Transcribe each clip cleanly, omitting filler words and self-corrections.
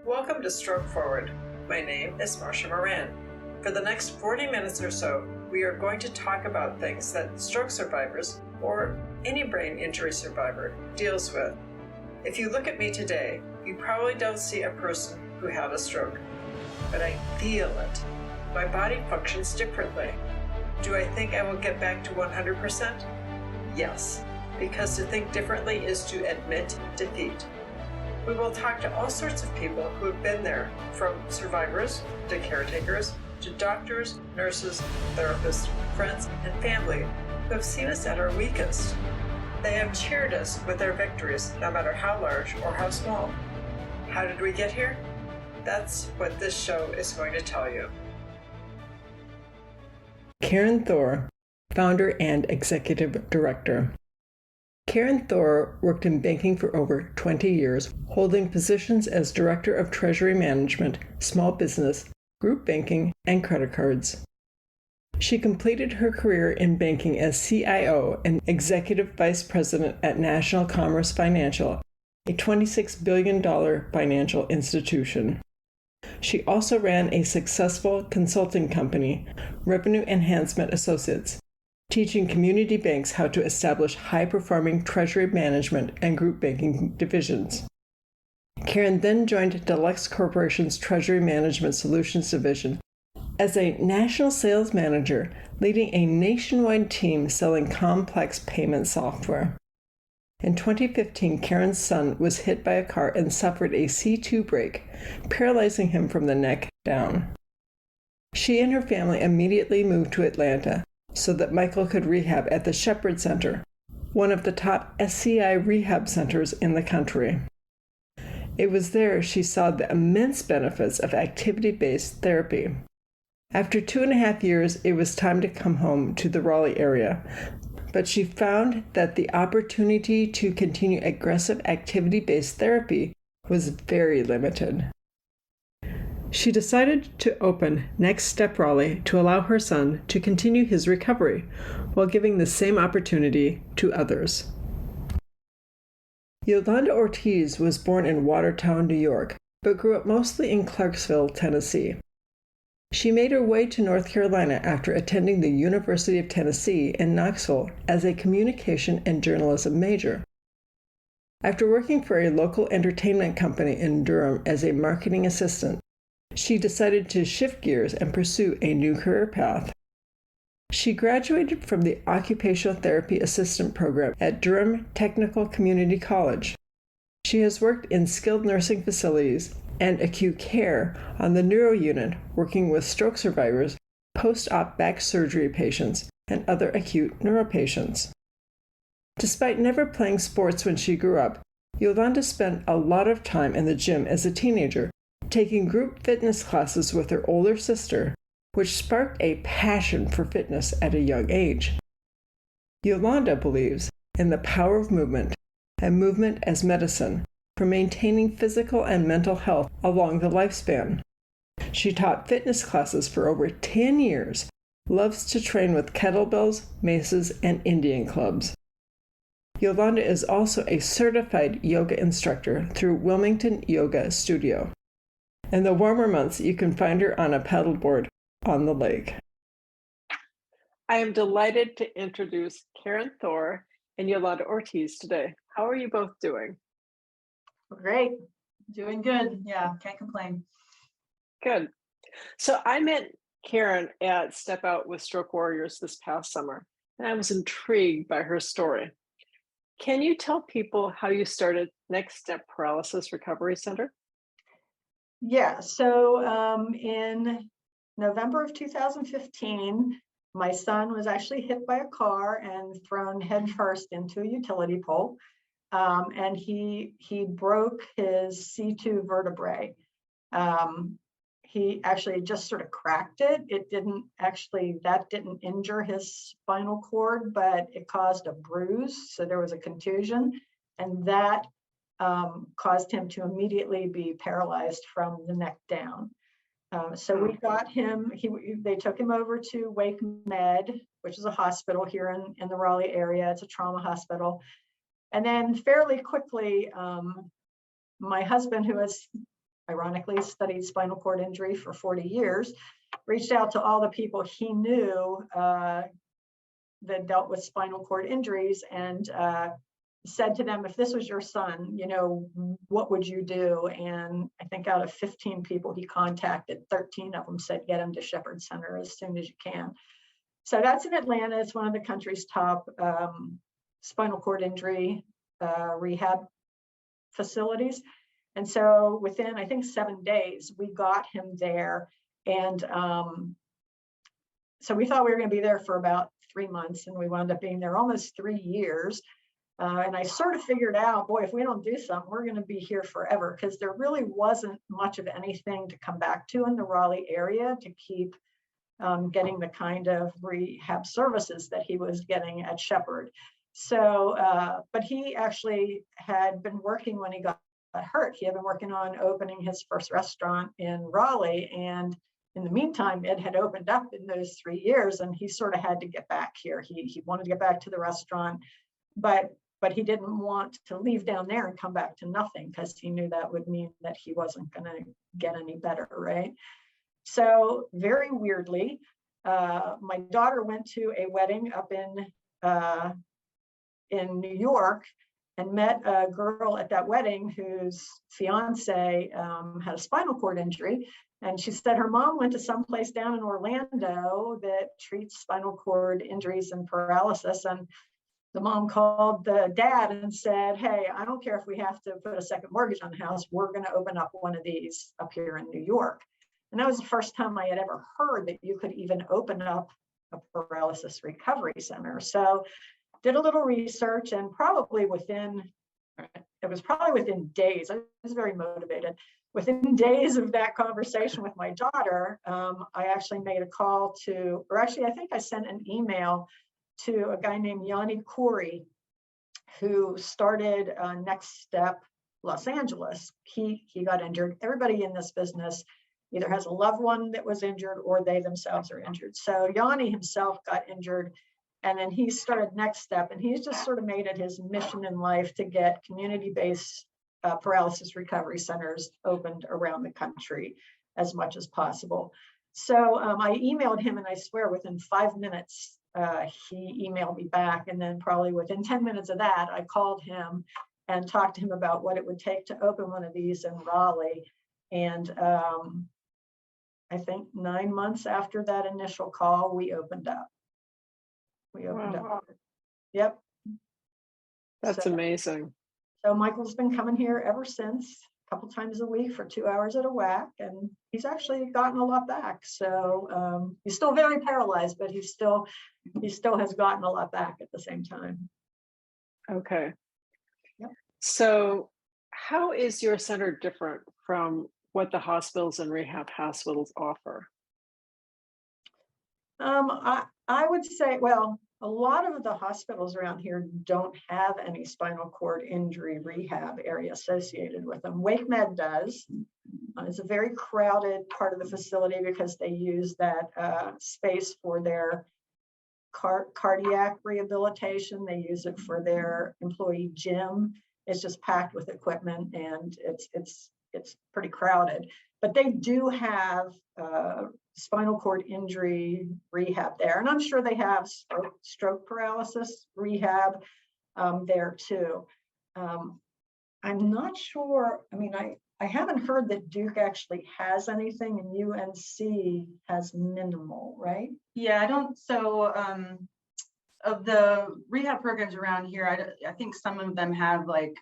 Welcome to Stroke Forward. My name is Marcia Moran. For the next 40 minutes or so, we are going to talk about things that stroke survivors, or any brain injury survivor, deals with. If you look at me today, you probably don't see a person who had a stroke, but I feel it. My body functions differently. Do I think I will get back to 100%? Yes, because to think differently is to admit defeat. We will talk to all sorts of people who have been there, from survivors to caretakers to doctors, nurses, therapists, friends, and family who have seen us at our weakest. They have cheered us with their victories, no matter how large or how small. How did we get here? That's what this show is going to tell you. Karen Thor, founder and executive director. Karen Thor worked in banking for over 20 years, holding positions as Director of Treasury Management, Small Business, Group Banking, and Credit Cards. She completed her career in banking as CIO and Executive Vice President at National Commerce Financial, a $26 billion financial institution. She also ran a successful consulting company, Revenue Enhancement Associates, teaching community banks how to establish high-performing treasury management and group banking divisions. Karen then joined Deluxe Corporation's Treasury Management Solutions division as a national sales manager, leading a nationwide team selling complex payment software. In 2015, Karen's son was hit by a car and suffered a C2 break, paralyzing him from the neck down. She and her family immediately moved to Atlanta so that Michael could rehab at the Shepherd Center, one of the top SCI rehab centers in the country. It was there she saw the immense benefits of activity-based therapy. After 2.5 years, it was time to come home to the Raleigh area, but she found that the opportunity to continue aggressive activity-based therapy was very limited. She decided to open NextStep Raleigh to allow her son to continue his recovery while giving the same opportunity to others. Yolanda Ortiz was born in Watertown, New York, but grew up mostly in Clarksville, Tennessee. She made her way to North Carolina after attending the University of Tennessee in Knoxville as a communication and journalism major. After working for a local entertainment company in Durham as a marketing assistant, she decided to shift gears and pursue a new career path. She graduated from the Occupational Therapy Assistant program at Durham Technical Community College. She has worked in skilled nursing facilities and acute care on the neuro unit, working with stroke survivors, post-op back surgery patients, and other acute neuro patients. Despite never playing sports when she grew up, Yolanda spent a lot of time in the gym as a teenager, taking group fitness classes with her older sister, which sparked a passion for fitness at a young age. Yolanda believes in the power of movement and movement as medicine for maintaining physical and mental health along the lifespan. She taught fitness classes for over 10 years, loves to train with kettlebells, maces, and Indian clubs. Yolanda is also a certified yoga instructor through Wilmington Yoga Studio. In the warmer months, you can find her on a paddleboard on the lake. I am delighted to introduce Karen Thor and Yolanda Ortiz today. How are you both doing? Great, doing good. Yeah, can't complain. Good. So I met Karen at Step Out with Stroke Warriors this past summer, and I was intrigued by her story. Can you tell people how you started NextStep Paralysis Recovery Center? Yeah, so in November of 2015, my son was actually hit by a car and thrown headfirst into a utility pole. And he broke his C2 vertebrae. He actually just sort of cracked it. That didn't injure his spinal cord, but it caused a bruise. So there was a contusion, and that caused him to immediately be paralyzed from the neck down. So we got him, they took him over to Wake Med, which is a hospital here in the Raleigh area. It's a trauma hospital. And then fairly quickly, my husband, who has ironically studied spinal cord injury for 40 years, reached out to all the people he knew that dealt with spinal cord injuries and said to them, if this was your son, you know, what would you do? And I think out of 15 people he contacted, 13 of them said, get him to Shepherd Center as soon as you can. So that's in Atlanta. It's one of the country's top spinal cord injury rehab facilities. And so within, I think, 7 days, we got him there. And so we thought we were going to be there for about 3 months, and we wound up being there almost 3 years. And I sort of figured out, boy, if we don't do something, we're going to be here forever, because there really wasn't much of anything to come back to in the Raleigh area to keep getting the kind of rehab services that he was getting at Shepherd. So, but he actually had been working when he got hurt. He had been working on opening his first restaurant in Raleigh. And in the meantime, it had opened up in those 3 years, and he sort of had to get back here. He wanted to get back to the restaurant, but he didn't want to leave down there and come back to nothing, because he knew that would mean that he wasn't going to get any better, right? So very weirdly, my daughter went to a wedding up in New York and met a girl at that wedding whose fiance had a spinal cord injury. And she said her mom went to some place down in Orlando that treats spinal cord injuries and paralysis. And the mom called the dad and said, hey, I don't care if we have to put a second mortgage on the house, we're going to open up one of these up here in New York. And that was the first time I had ever heard that you could even open up a paralysis recovery center. So did a little research, and probably within days, I was very motivated. Within days of that conversation with my daughter, I actually made a call to, or actually I think I sent an email to a guy named Yanni Corey, who started NextStep Los Angeles. He got injured. Everybody in this business either has a loved one that was injured or they themselves are injured. So Yanni himself got injured, and then he started NextStep, and he's just sort of made it his mission in life to get community-based paralysis recovery centers opened around the country as much as possible. So I emailed him, and I swear within 5 minutes, he emailed me back. And then probably within 10 minutes of that, I called him and talked to him about what it would take to open one of these in Raleigh. And I think 9 months after that initial call, we opened up. Wow. Yep. That's amazing. So Michael's been coming here ever since, a couple times a week for 2 hours at a whack, and he's actually gotten a lot back. So he's still very paralyzed, but he still has gotten a lot back at the same time. Okay. Yep. So how is your center different from what the hospitals and rehab hospitals offer? I would say, well, a lot of the hospitals around here don't have any spinal cord injury rehab area associated with them. WakeMed does. It's a very crowded part of the facility because they use that space for their cardiac rehabilitation. They use it for their employee gym. It's just packed with equipment, and it's pretty crowded. But they do have spinal cord injury rehab there. And I'm sure they have stroke paralysis rehab there too. I'm not sure. I mean, I haven't heard that Duke actually has anything, and UNC has minimal, right? Yeah, I don't. So of the rehab programs around here, I think some of them have like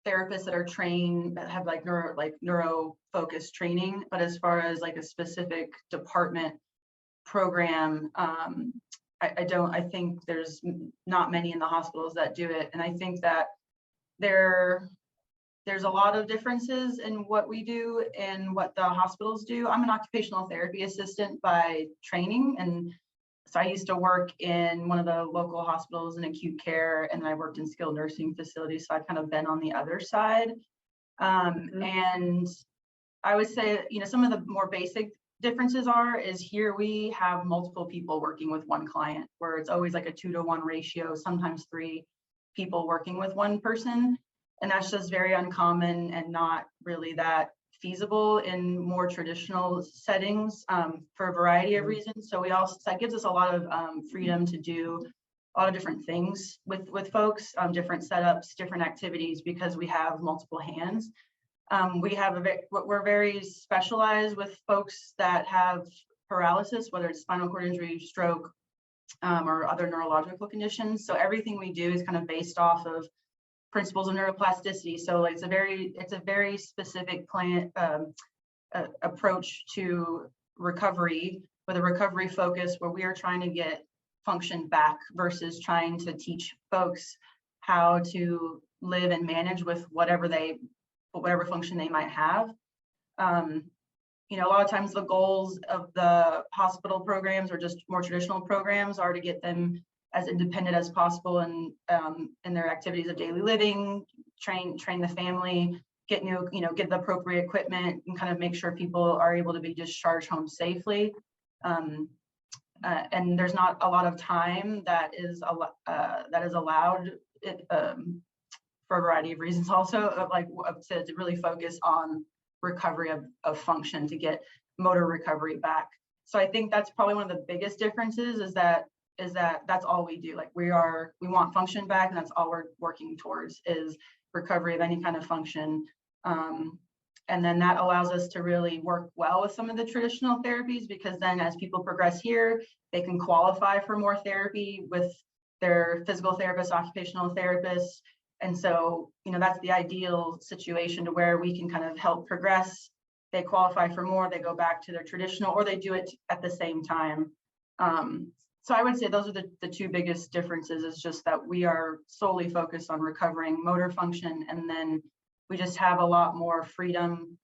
therapists that are trained that have like neuro focused training, but as far as like a specific department program, I think there's not many in the hospitals that do it. And I think that there's a lot of differences in what we do and what the hospitals do. I'm an occupational therapy assistant by training, and so I used to work in one of the local hospitals in acute care, and I worked in skilled nursing facilities. So I've kind of been on the other side. And I would say, some of the more basic differences is here we have multiple people working with one client, where it's always like a 2-to-1 ratio, sometimes 3 people working with one person. And that's just very uncommon and not really that feasible in more traditional settings for a variety of reasons. So that gives us a lot of freedom to do a lot of different things with folks, different setups, different activities, because we have multiple hands. We're very specialized with folks that have paralysis, whether it's spinal cord injury, stroke, or other neurological conditions. So everything we do is kind of based off of principles of neuroplasticity. So it's a very specific approach to recovery, with a recovery focus where we are trying to get function back versus trying to teach folks how to live and manage with whatever function they might have. A lot of times the goals of the hospital programs or just more traditional programs are to get them as independent as possible in their activities of daily living, train the family, get the appropriate equipment, and kind of make sure people are able to be discharged home safely. And there's not a lot of time that is allowed for a variety of reasons, also to really focus on recovery of function, to get motor recovery back. So I think that's probably one of the biggest differences, is that that's all we do. Like we want function back, and that's all we're working towards, is recovery of any kind of function. And then that allows us to really work well with some of the traditional therapies, because then as people progress here, they can qualify for more therapy with their physical therapists, occupational therapists. And so, that's the ideal situation, to where we can kind of help progress. They qualify for more, they go back to their traditional, or they do it at the same time. So I would say those are the two biggest differences, is just that we are solely focused on recovering motor function, and then we just have a lot more freedom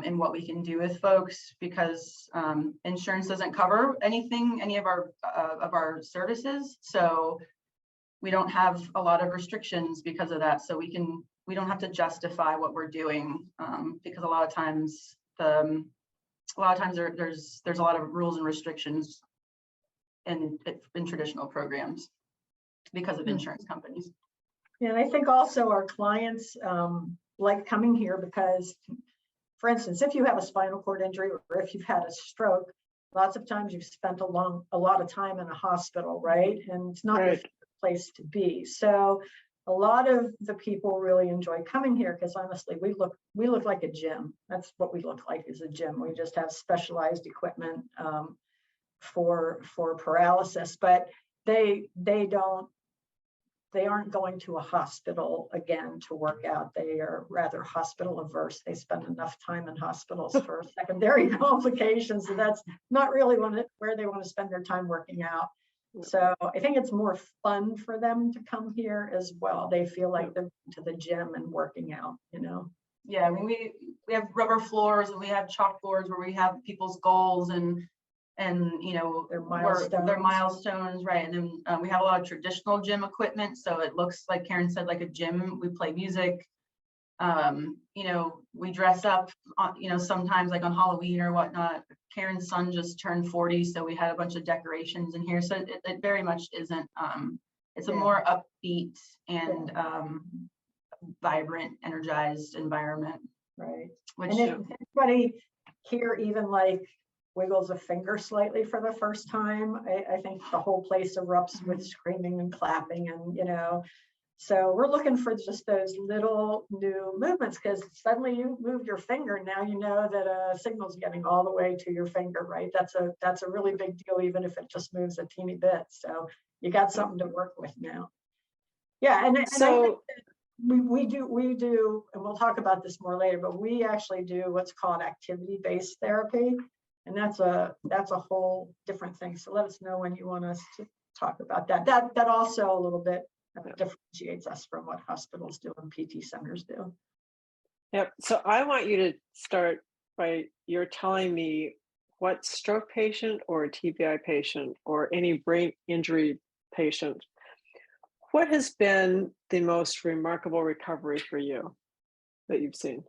in what we can do with folks, because insurance doesn't cover any of our services. So we don't have a lot of restrictions because of that. So we don't have to justify what we're doing, because a lot of times there's a lot of rules and restrictions in traditional programs because of insurance companies. Yeah, and I think also our clients like coming here because, for instance, if you have a spinal cord injury or if you've had a stroke, lots of times you've spent a lot of time in a hospital, right? And it's not your favorite place to be. So a lot of the people really enjoy coming here, because honestly, we look like a gym. That's what we look like, is a gym. We just have specialized equipment for paralysis, but they aren't going to a hospital again to work out. They are rather hospital averse. They spend enough time in hospitals for secondary complications, and that's not really where they want to spend their time working out. So I think it's more fun for them to come here as well. They feel like they're to the gym and working out, Yeah, I mean, we have rubber floors, and we have chalkboards where we have people's goals and their milestones, right? And then we have a lot of traditional gym equipment, so it looks, like Karen said, like a gym. We play music, we dress up, sometimes like on Halloween or whatnot. Karen's son just turned 40, so we had a bunch of decorations in here. So it very much isn't. It's a more upbeat and vibrant, energized environment. Right. Which and if anybody here even wiggles a finger slightly for the first time, I think the whole place erupts with screaming and clapping, and so we're looking for just those little new movements, because suddenly you move your finger, and now you know that a signal's getting all the way to your finger, right? That's a really big deal, even if it just moves a teeny bit. So you got something to work with now. Yeah, and so I think we do, and we'll talk about this more later, but we actually do what's called activity-based therapy. And that's a whole different thing. So let us know when you want us to talk about that. That also a little bit differentiates us from what hospitals do and PT centers do. Yep. So I want you to start by you're telling me what stroke patient or a TBI patient or any brain injury patient, what has been the most remarkable recovery for you that you've seen?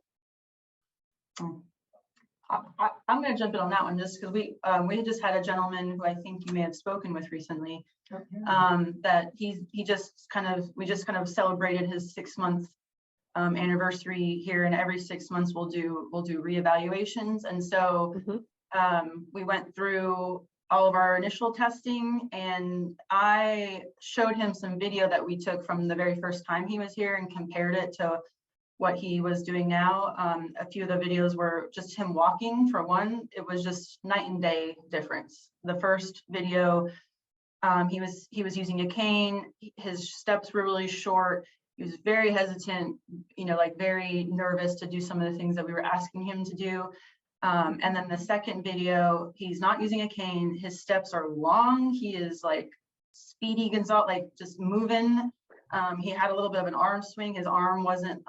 I'm going to jump in on that one, just because we just had a gentleman who I think you may have spoken with recently. That we just kind of celebrated his 6-month anniversary here, and every 6 months we'll do reevaluations. And so we went through all of our initial testing, and I showed him some video that we took from the very first time he was here and compared it to what he was doing now. A few of the videos were just him walking. For one, it was just night and day difference. The first video, he was using a cane. His steps were really short. He was very hesitant, you know, like very nervous to do some of the things that we were asking him to do. And then the second video, he's not using a cane. His steps are long. He is like Speedy Gonzalez, like just moving. He had a little bit of an arm swing. His arm wasn't,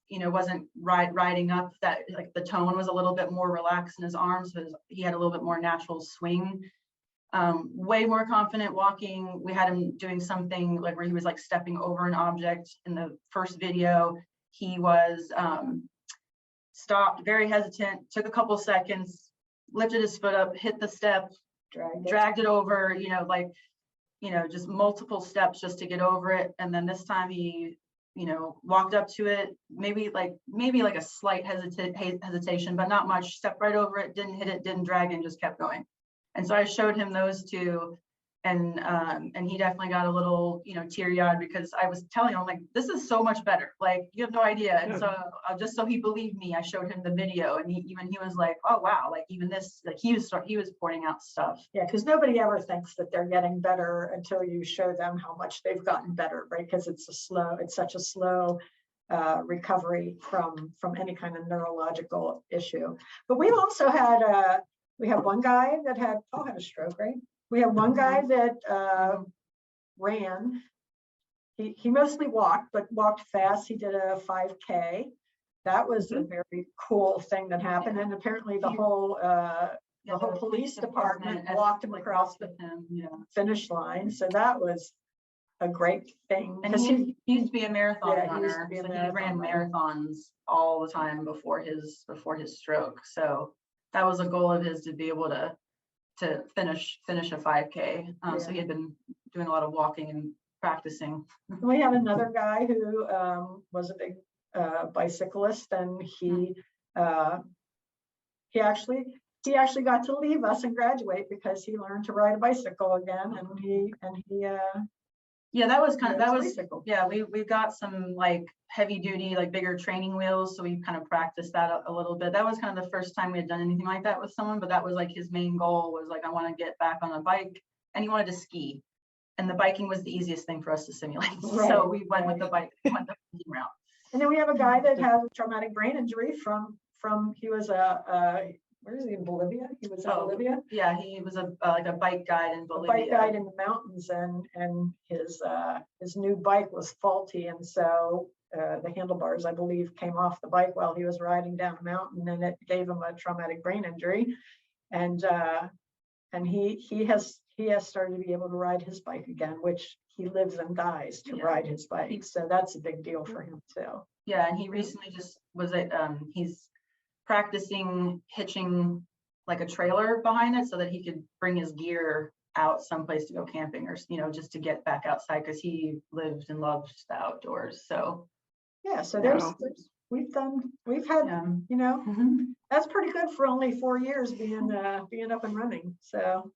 you know, wasn't riding up. That like the tone was a little bit more relaxed in his arms. So he had a little bit more natural swing. Way more confident walking. We had him doing something like where he was like stepping over an object. In the first video, he was stopped, very hesitant, took a couple seconds, lifted his foot up, hit the step, dragged it over, you know, like, you know, just multiple steps just to get over it. And then this time he, you know, walked up to it, maybe like a slight hesitation, but not much, stepped right over it, didn't hit it, didn't drag, and just kept going. And so I showed him those two, and he definitely got a little, you know, teary-eyed, because I was telling him, like, this is so much better, like, you have no idea. And so just so he believed me, I showed him the video, and he was like, oh wow, like even this, like he was pointing out stuff. Yeah, because nobody ever thinks that they're getting better until you show them how much they've gotten better, right? Because it's such a slow recovery from any kind of neurological issue. But we've also had we have one guy that had a stroke, right? We have one guy that ran. He mostly walked, but walked fast. He did a 5K. That was a very cool thing that happened. And apparently the whole police department walked him across the finish line. So that was a great thing. And he used to be a marathon runner. He ran marathons all the time before his stroke. So that was a goal of his, to be able to finish a 5K. So he had been doing a lot of walking and practicing. We have another guy who was a big bicyclist, and he actually got to leave us and graduate because he learned to ride a bicycle again, and he we got some like heavy duty, like bigger training wheels, so we kind of practiced that a little bit. That was kind of the first time we had done anything like that with someone, but that was like his main goal, was like, I want to get back on a bike, and he wanted to ski, and the biking was the easiest thing for us to simulate. Right. So we went with the bike, went the route. And then we have a guy that has a traumatic brain injury from he was where is he, in Bolivia? He was in Bolivia. Yeah, he was like a bike guide in Bolivia. A bike guide in the mountains, and his new bike was faulty, and so the handlebars, I believe, came off the bike while he was riding down a mountain, and it gave him a traumatic brain injury, and he has started to be able to ride his bike again, which he lives and dies to ride his bike. So that's a big deal for him too. Yeah, and he recently just was he's practicing hitching like a trailer behind it so that he could bring his gear out someplace to go camping, or, you know, just to get back outside, because he lived and loved the outdoors. So yeah, so we've had you know, that's pretty good for only 4 years being up and running. So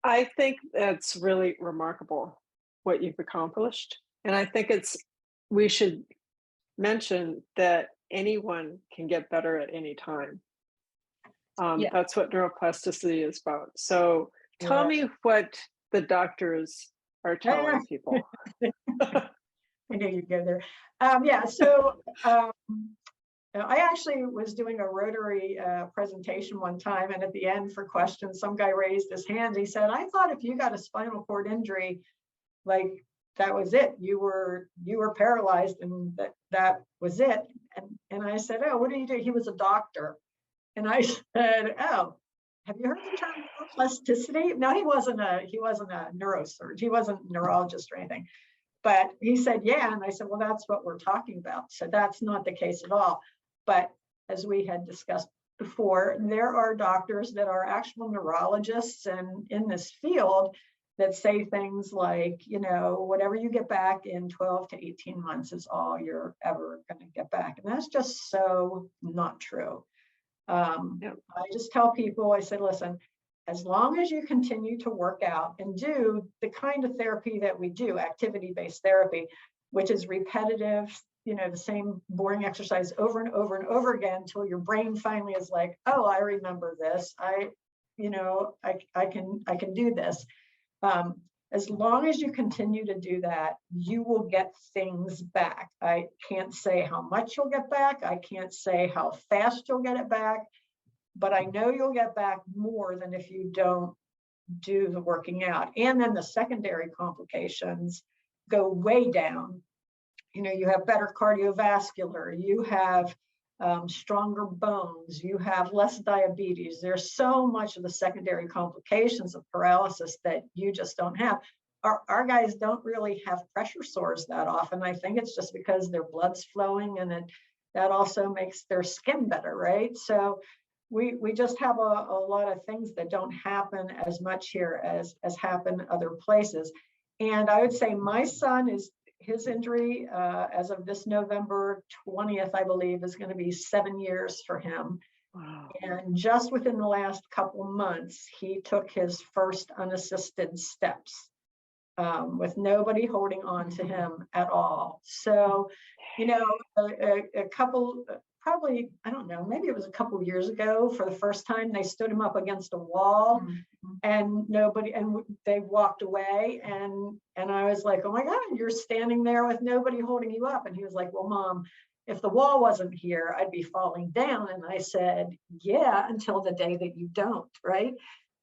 I think that's really remarkable what you've accomplished, and I think we should mention that anyone can get better at any time. That's what neuroplasticity is about. So tell me what the doctors are telling people. I knew you'd go there. So I actually was doing a Rotary presentation one time, and at the end, for questions, some guy raised his hand. He said, I thought if you got a spinal cord injury, like, that was it. You were paralyzed, and that was it. And I said, oh, what do you do? He was a doctor. And I said, oh, have you heard the term neuroplasticity? No, he wasn't a neurosurgeon. He wasn't a neurologist or anything. But he said, yeah. And I said, well, that's what we're talking about. So that's not the case at all. But as we had discussed before, there are doctors that are actual neurologists and in this field, that say things like, whatever you get back in 12 to 18 months is all you're ever going to get back. And that's just so not true. I just tell people, I say, listen, as long as you continue to work out and do the kind of therapy that we do, activity-based therapy, which is repetitive, the same boring exercise over and over and over again until your brain finally is like, oh, I remember this. I can do this. As long as you continue to do that, you will get things back. I can't say how much you'll get back. I can't say how fast you'll get it back, but I know you'll get back more than if you don't do the working out. And then the secondary complications go way down. You have better cardiovascular, you have stronger bones, you have less diabetes. There's so much of the secondary complications of paralysis that you just don't have. Our guys don't really have pressure sores that often. I think it's just because their blood's flowing, and that also makes their skin better, right? So we just have a lot of things that don't happen as much here as happen other places. And I would say my son his injury as of this November 20th, I believe, is going to be 7 years for him. Wow. And just within the last couple months, he took his first unassisted steps with nobody holding on to him at all. So, a couple, probably, I don't know, maybe it was a couple of years ago, for the first time, they stood him up against a wall and they walked away. And I was like, oh my God, you're standing there with nobody holding you up. And he was like, well, Mom, if the wall wasn't here, I'd be falling down. And I said, yeah, until the day that you don't, right?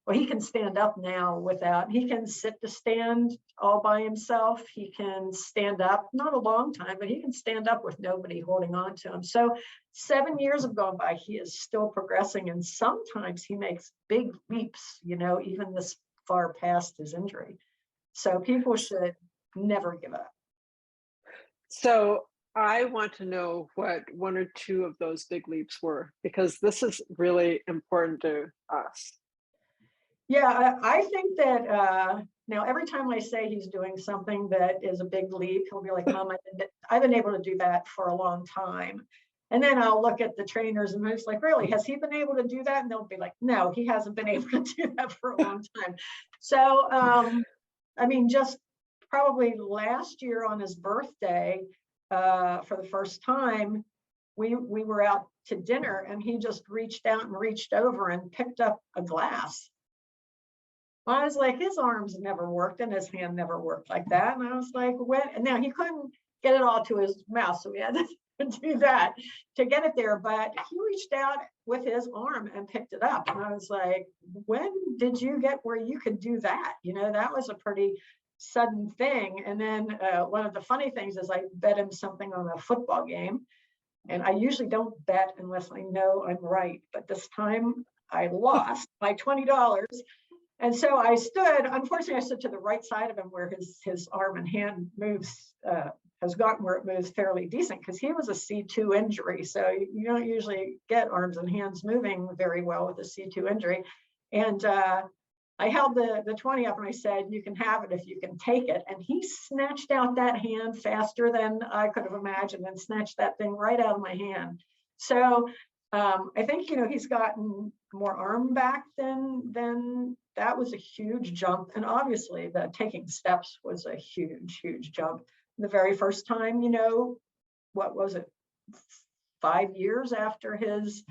Well, he can stand up now he can sit to stand all by himself. He can stand up, not a long time, but he can stand up with nobody holding on to him. So 7 years have gone by, he is still progressing. And sometimes he makes big leaps, even this far past his injury. So people should never give up. So I want to know what one or two of those big leaps were, because this is really important to us. Yeah, I think that now every time I say he's doing something that is a big leap, he'll be like, Mom, I've been able to do that for a long time. And then I'll look at the trainers and it's like, really, has he been able to do that? And they'll be like, no, he hasn't been able to do that for a long time. So, just probably last year on his birthday, for the first time, we were out to dinner and he just reached out and reached over and picked up a glass. I was like, his arms never worked and his hand never worked like that. And I was like, and now he couldn't get it all to his mouth, so we had to do that to get it there. But he reached out with his arm and picked it up. And I was like, when did you get where you could do that? That was a pretty sudden thing. And then one of the funny things is I bet him something on a football game. And I usually don't bet unless I know I'm right. But this time I lost by $20. And so I unfortunately, I stood to the right side of him where his arm and hand moves, has gotten where it moves fairly decent, because he was a C2 injury. So you don't usually get arms and hands moving very well with a C2 injury. And I held the 20 up and I said, you can have it if you can take it. And he snatched out that hand faster than I could have imagined and snatched that thing right out of my hand. So I think, he's gotten more arm back than that was a huge jump. And obviously the taking steps was a huge, huge jump. The very first time, what was it? 5 years after his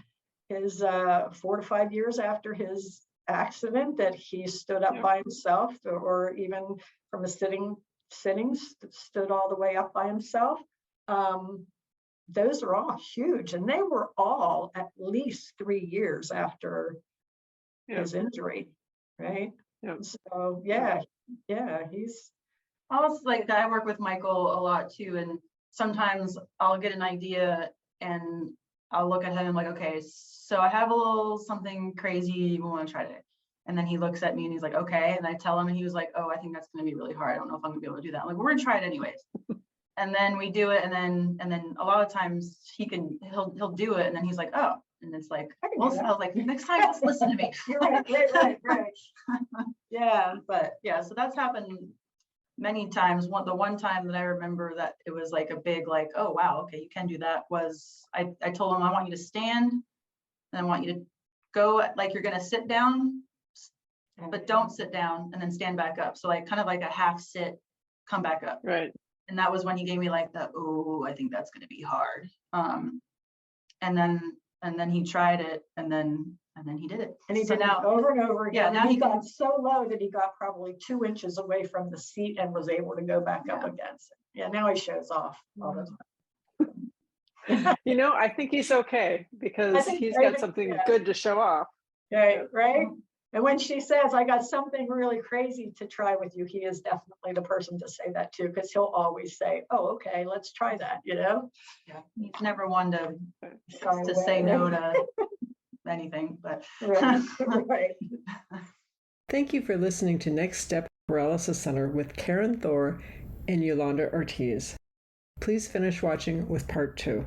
4 to 5 years after his accident, that he stood up by himself, or even from a sitting stood all the way up by himself. Those are all huge, and they were all at least 3 years after his injury, right? So he's almost like I work with Michael a lot too, and sometimes I'll get an idea and I'll look at him and I'm like, okay, so I have a little something crazy, we want to try it. And then he looks at me and he's like, okay. And I tell him and he was like, oh, I think that's going to be really hard. I don't know if I'm gonna be able to do that. I'm like, we're gonna try it anyways. And then we do it, and then a lot of times he'll do it, and then he's like, oh, And it's like, I can well, do that. I was like, next time, just listen to me. You're right. Yeah. But yeah, so that's happened many times. The one time that I remember that it was like a big, like, oh, wow, okay, you can do that, was I told him, I want you to stand, and I want you to go like you're going to sit down, but don't sit down, and then stand back up. So like kind of like a half sit, come back up. Right. And that was when he gave me like the, oh, I think that's going to be hard. And then he tried it, and then he did it. And he So did now, it over and over again. Yeah, now he he got so low that he got probably 2 inches away from the seat and was able to go back up Yeah. again. So, yeah, now he shows off all the time. You know, I think he's okay because think he's David- got something yeah. good to show off. Right. And when she says, I got something really crazy to try with you, he is definitely the person to say that too, because he'll always say, oh, okay, let's try that, Yeah, he's never one to Shy say away. no to anything, but Right. Thank you for listening to Next Step Paralysis Center with Karen Thor and Yolanda Ortiz. Please finish watching with part 2.